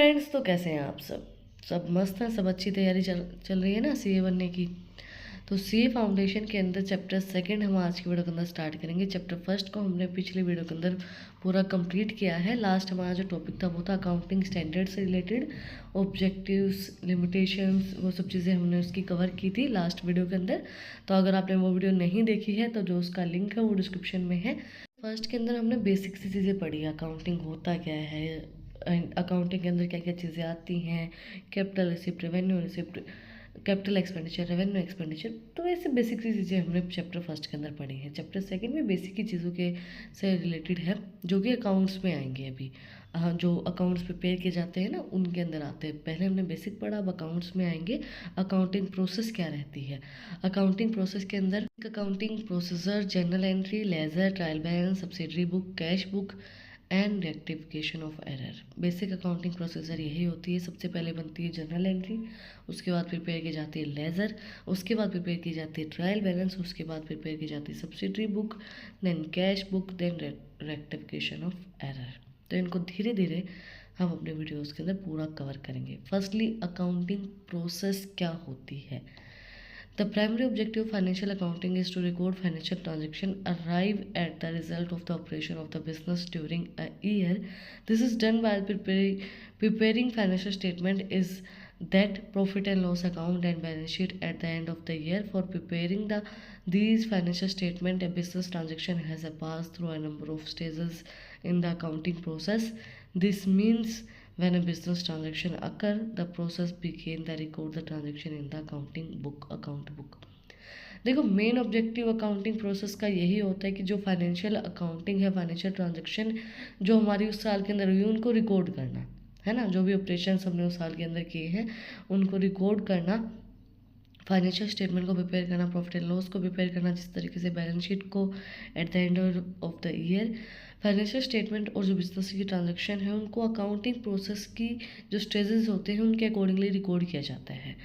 Friends, तो कैसे हैं आप सब? सब मस्त हैं, सब अच्छी तैयारी चल रही है ना सीए बनने की। तो सीए फाउंडेशन के अंदर चैप्टर सेकंड हम आज की वीडियो के अंदर स्टार्ट करेंगे। चैप्टर फर्स्ट को हमने पिछली वीडियो के अंदर पूरा कंप्लीट किया है। लास्ट हमारा जो टॉपिक था वो था अकाउंटिंग स्टैंडर्ड से रिलेटेड ऑब्जेक्टिव्स, लिमिटेशंस, वो सब चीज़ें हमने उसकी कवर की थी लास्ट वीडियो के अंदर। तो अगर आपने वो वीडियो नहीं देखी है तो जो उसका लिंक है वो डिस्क्रिप्शन में है। फर्स्ट के अंदर हमने बेसिक सी चीज़ें पढ़ी, अकाउंटिंग होता क्या है, अकाउंटिंग के अंदर क्या क्या चीज़ें आती हैं, capital receipt, revenue receipt, capital expenditure, revenue expenditure. तो ऐसे बेसिक सी चीज़ें हमने चैप्टर फर्स्ट के अंदर पढ़ी हैं। चैप्टर सेकंड में बेसिक की चीज़ों के से रिलेटेड है जो कि अकाउंट्स में आएंगे अभी। जो अकाउंट्स प्रिपेयर किए जाते हैं ना उनके अंदर आते हैं। पहले हमने बेसिक पढ़ा, अब अकाउंट्स में आएंगे। अकाउंटिंग प्रोसेस क्या रहती है, अकाउंटिंग प्रोसेस के अंदर accounting procedure, journal entry, ledger, trial balance, subsidiary book, cash book and rectification of error. Basic accounting procedure यही होती है। सबसे पहले बनती है जर्नल एंट्री, उसके बाद प्रिपेयर की जाती है लेजर, उसके बाद प्रिपेयर की जाती है ट्रायल बैलेंस, उसके बाद प्रिपेयर की जाती है subsidiary book, then cash book, then rectification of error. तो इनको धीरे धीरे हम अपने वीडियोज़ के अंदर पूरा कवर करेंगे। फर्स्टली अकाउंटिंग प्रोसेस क्या होती है। The primary objective of financial accounting is to record financial transaction, arrive at the result of the operation of the business during a year. This is done by preparing financial statement is that profit and loss account and balance sheet at the end of the year. For preparing these financial statement, a business transaction has a pass through a number of stages in the accounting process. This means when a business transaction occur, the process begin the record the transaction in the accounting book, account book. देखो, main objective accounting process का यही होता है कि जो financial accounting है, financial transaction जो हमारी उस साल के अंदर हुई उनको रिकॉर्ड करना है ना। जो भी ऑपरेशन हमने उस साल के अंदर किए हैं उनको रिकॉर्ड करना, फाइनेंशियल स्टेटमेंट को प्रिपेयर करना, प्रॉफिट एंड लॉस को प्रिपेयर करना, जिस तरीके से बैलेंस शीट को at the end of the year. Financial statement और जो बिजनेस की ट्रांजैक्शन है उनको अकाउंटिंग प्रोसेस की जो स्टेजेस होते हैं उनके अकॉर्डिंगली रिकॉर्ड किया जाता है।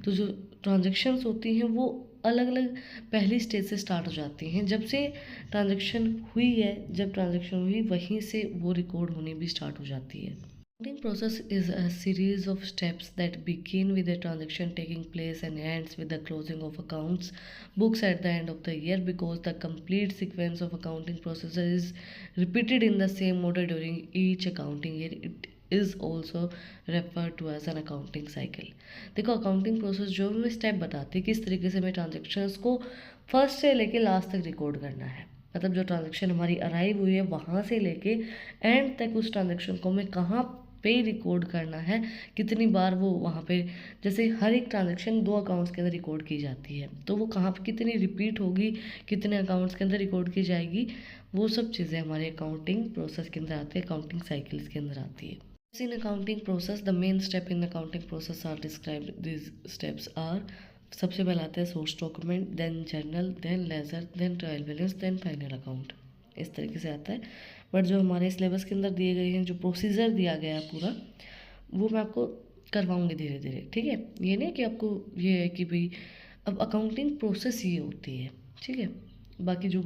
तो जो ट्रांजैक्शंस होती हैं वो अलग अलग पहली स्टेज से स्टार्ट हो जाती हैं। जब से ट्रांजैक्शन हुई है, जब ट्रांजैक्शन हुई वहीं से वो रिकॉर्ड होनी भी स्टार्ट हो जाती है। Accounting process is a series of steps that begin with the transaction taking place and ends with the closing of accounts books at the end of the year. Because the complete sequence of accounting processes is repeated in the same order during each accounting year, it is also referred to as an accounting cycle. देखो, accounting process जो हमें step बताती है किस तरीके से हमें transactions को फर्स्ट से लेके लास्ट तक रिकॉर्ड करना है। मतलब जो ट्रांजेक्शन हमारी अराइव हुई है वहाँ से लेके एंड तक उस ट्रांजेक्शन को हमें कहाँ पे रिकॉर्ड करना है, कितनी बार वो वहाँ पे, जैसे हर एक ट्रांजैक्शन 2 अकाउंट्स के अंदर रिकॉर्ड की जाती है तो वो कहाँ पे कितनी रिपीट होगी, कितने अकाउंट्स के अंदर रिकॉर्ड की जाएगी, वो सब चीज़ें हमारे अकाउंटिंग प्रोसेस के अंदर आती है, अकाउंटिंग साइकिल्स के अंदर आती है। In accounting process the main step in accounting process are described, this steps are, सबसे पहले आता है source document, then journal, then ledger, then trial balance, then final account. इस तरीके से आता है। बट जो हमारे सिलेबस के अंदर दिए गए हैं, जो प्रोसीजर दिया गया है पूरा, वो मैं आपको करवाऊँगी धीरे धीरे, ठीक है। ये नहीं कि आपको ये है कि भाई अब अकाउंटिंग प्रोसेस ये होती है, ठीक है। बाकी जो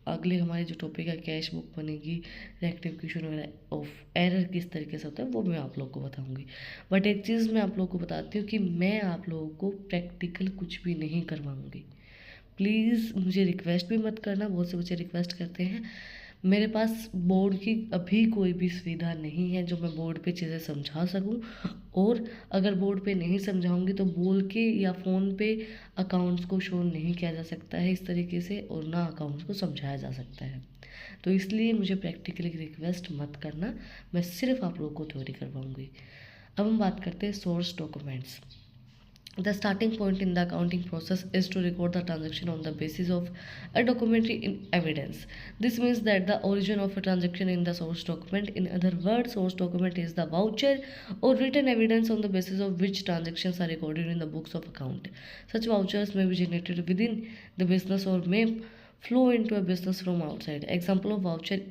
अगले हमारे जो टॉपिक है, कैश बुक बनेगी, रेक्टिफिकेशन वगैरह ऑफ एरर किस तरीके से होता है वो मैं आप लोग को बताऊंगी। बट एक चीज़ मैं आप लोग को बताती हूँ कि मैं आप लोगों को प्रैक्टिकल कुछ भी नहीं करवाऊँगी। प्लीज़ मुझे रिक्वेस्ट भी मत करना, बहुत से बच्चे रिक्वेस्ट करते हैं। मेरे पास बोर्ड की अभी कोई भी सुविधा नहीं है जो मैं बोर्ड पे चीज़ें समझा सकूं, और अगर बोर्ड पे नहीं समझाऊंगी तो बोल के या फ़ोन पे अकाउंट्स को शो नहीं किया जा सकता है इस तरीके से, और ना अकाउंट्स को समझाया जा सकता है। तो इसलिए मुझे प्रैक्टिकली रिक्वेस्ट मत करना, मैं सिर्फ आप लोगों को थ्योरी करवाऊँगी। अब हम बात करते हैं source documents. The starting point in the accounting process is to record the transaction on the basis of a documentary evidence. This means that the origin of a transaction in the source document. In other words, source document is the voucher or written evidence on the basis of which transactions are recorded in the books of account. Such vouchers may be generated within the business or may flow into a business from outside. Example of voucher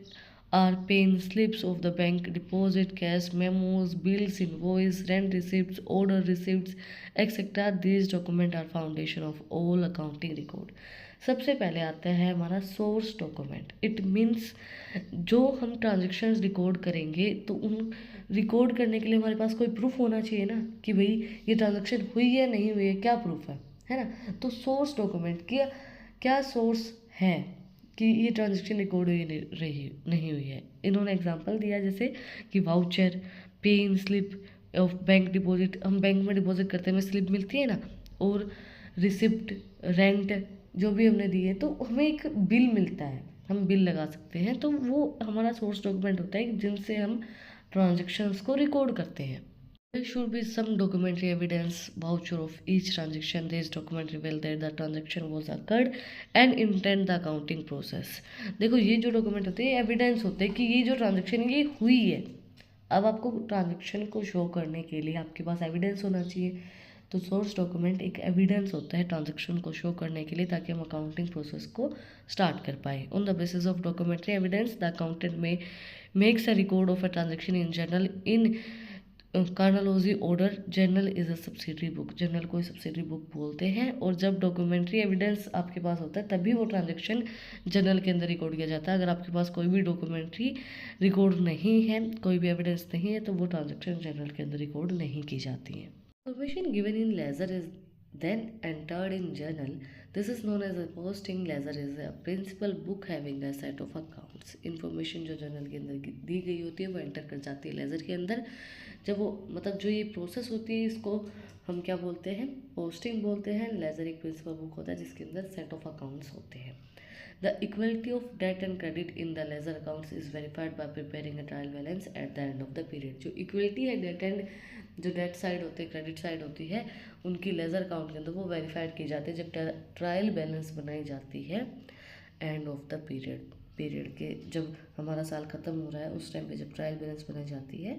are paying slips of the bank deposit, cash memos, bills, invoice, rent receipts, order receipts, etc. These documents are foundation of all accounting record. सबसे पहले आता है हमारा source document. It means जो हम transactions record करेंगे तो उन रिकॉर्ड करने के लिए हमारे पास कोई प्रूफ होना चाहिए ना कि भाई ये ट्रांजैक्शन हुई है नहीं हुई है, क्या प्रूफ है ना। तो सोर्स डॉक्यूमेंट क्या सोर्स है कि ये ट्रांजैक्शन रिकॉर्ड हुई नहीं हुई है। इन्होंने एग्जांपल दिया जैसे कि वाउचर, पे इन स्लिप ऑफ बैंक डिपॉजिट, हम बैंक में डिपॉजिट करते हैं, हमें स्लिप मिलती है ना, और रिसिप्ट, रेंट जो भी हमने दिए तो हमें एक बिल मिलता है, हम बिल लगा सकते हैं, तो वो हमारा सोर्स डॉक्यूमेंट होता है जिनसे हम ट्रांजेक्शन्स को रिकॉर्ड करते हैं। There should be some documentary evidence voucher of each transaction. This document reveal that the transaction was occurred and intend the accounting process. देखो ये जो डॉक्यूमेंट होते हैं एविडेंस होते हैं कि ये जो ट्रांजेक्शन ये हुई है। अब आपको ट्रांजेक्शन को शो करने के लिए आपके पास एविडेंस होना चाहिए, तो सोर्स डॉक्यूमेंट एक एविडेंस होता है ट्रांजेक्शन को शो करने के लिए ताकि हम अकाउंटिंग प्रोसेस को स्टार्ट कर पाए। On the basis of documentary evidence the accountant में makes a record of a transaction in journal in chronological order. Journal is a subsidiary book, journal को सब्सिडरी बुक बोलते हैं। और जब डॉक्यूमेंट्री एविडेंस आपके पास होता है तभी वो ट्रांजैक्शन जर्नल के अंदर रिकॉर्ड किया जाता है। अगर आपके पास कोई भी डॉक्यूमेंट्री रिकॉर्ड नहीं है, कोई भी एविडेंस नहीं है, तो वो ट्रांजैक्शन जर्नल के अंदर रिकॉर्ड नहीं की जाती है। Information given in ledger is then entered in journal. This is known as a posting. Ledger is a principal book having a set of accounts. Information जो जर्नल के अंदर दी गई होती है वो एंटर कर जाती है लेजर के अंदर। जब वो मतलब जो ये प्रोसेस होती है इसको हम क्या बोलते हैं, पोस्टिंग बोलते हैं। लेजर एक प्रिंसिपल बुक होता है जिसके अंदर सेट ऑफ अकाउंट्स होते हैं। The equality of debt and credit in the ledger accounts is verified by preparing a trial balance at the end of the period. जो इक्वलिटी है डेट एंड जो date side होती है, credit side होती है, उनकी लेजर अकाउंट के अंदर वो वेरीफाइड की जाती है जब ट्रायल बैलेंस बनाई जाती है एंड ऑफ द पीरियड के जब हमारा साल ख़त्म हो रहा है उस टाइम पे जब ट्रायल बैलेंस बनाई जाती है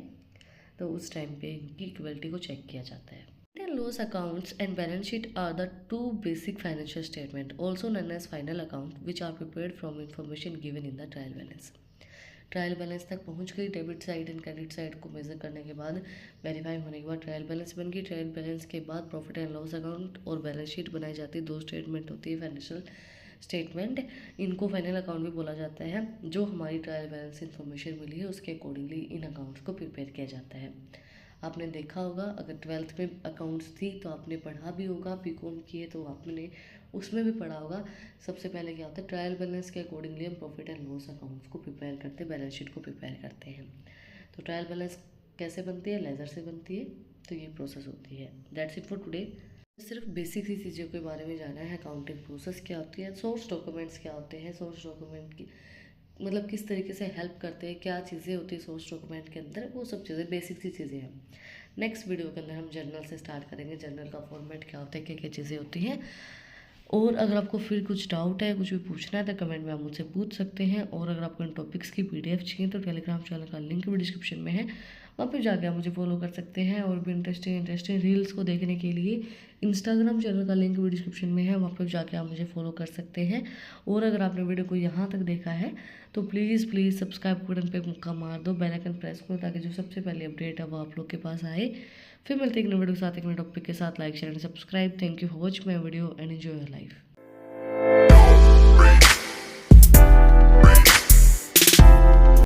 तो उस टाइम पे इनकी इक्वलिटी को चेक किया जाता है। Profit and loss accounts and balance sheet are the two basic financial statement, also known as final account, which are prepared from information given in the trial balance. Trial balance तक पहुंच गई, debit side and credit side को major करने के बाद verify होने के बाद ट्रायल बैलेंस बन गई। ट्रायल बैलेंस के बाद प्रॉफिट एंड लॉस अकाउंट और बैलेंस शीट बनाई जाती है। दो स्टेटमेंट होती है फाइनेंशियल स्टेटमेंट, इनको फाइनल अकाउंट भी बोला जाता है। जो हमारी ट्रायल बैलेंस इन्फॉर्मेशन मिली है उसके अकॉर्डिंगली इन अकाउंट्स को प्रिपेयर किया जाता है। आपने देखा होगा अगर 12th में अकाउंट्स थी तो आपने पढ़ा भी होगा, बीकॉम किए तो आपने उसमें भी पढ़ा होगा। सबसे पहले क्या होता है, ट्रायल बैलेंस के अकॉर्डिंगली हम प्रॉफिट एंड लॉस अकाउंट्स को प्रिपेयर करते हैं, बैलेंस शीट को प्रिपेयर करते हैं। तो ट्रायल बैलेंस कैसे बनती है, लेजर से बनती है, तो ये प्रोसेस होती है। That's it for today. सिर्फ बेसिक सी चीज़ों के बारे में जाना है, अकाउंटिंग प्रोसेस क्या होती है, सोर्स डॉक्यूमेंट्स क्या होते हैं, सोर्स डॉक्यूमेंट की मतलब किस तरीके से हेल्प करते हैं, क्या चीज़ें होती है सोर्स डॉक्यूमेंट के अंदर, वो सब चीज़ें बेसिक सी चीज़ें हैं। नेक्स्ट वीडियो के अंदर हम जर्नल से स्टार्ट करेंगे, जर्नल का फॉर्मेट क्या होता है, क्या क्या चीज़ें होती हैं। और अगर आपको फिर कुछ डाउट है, कुछ भी पूछना है तो कमेंट में आप मुझसे पूछ सकते हैं। और अगर आपको इन टॉपिक्स की PDF चाहिए तो टेलीग्राम चैनल का लिंक भी डिस्क्रिप्शन में है, वहाँ पर जाके आप मुझे फॉलो कर सकते हैं। और भी इंटरेस्टिंग रील्स को देखने के लिए इंस्टाग्राम चैनल का लिंक भी डिस्क्रिप्शन में है, वहाँ पर जाके आप मुझे फॉलो कर सकते हैं। और अगर आपने वीडियो को यहाँ तक देखा है तो प्लीज़ सब्सक्राइब बटन पे मुक्का मार दो, बेल आइकन प्रेस करो ताकि जो सबसे पहले अपडेट है वो आप लोग के पास आए। फिर मिलते हैं एक नए वीडियो के साथ, एक नए टॉपिक के साथ। Like share and subscribe. Thank you for watching my video and enjoy your life.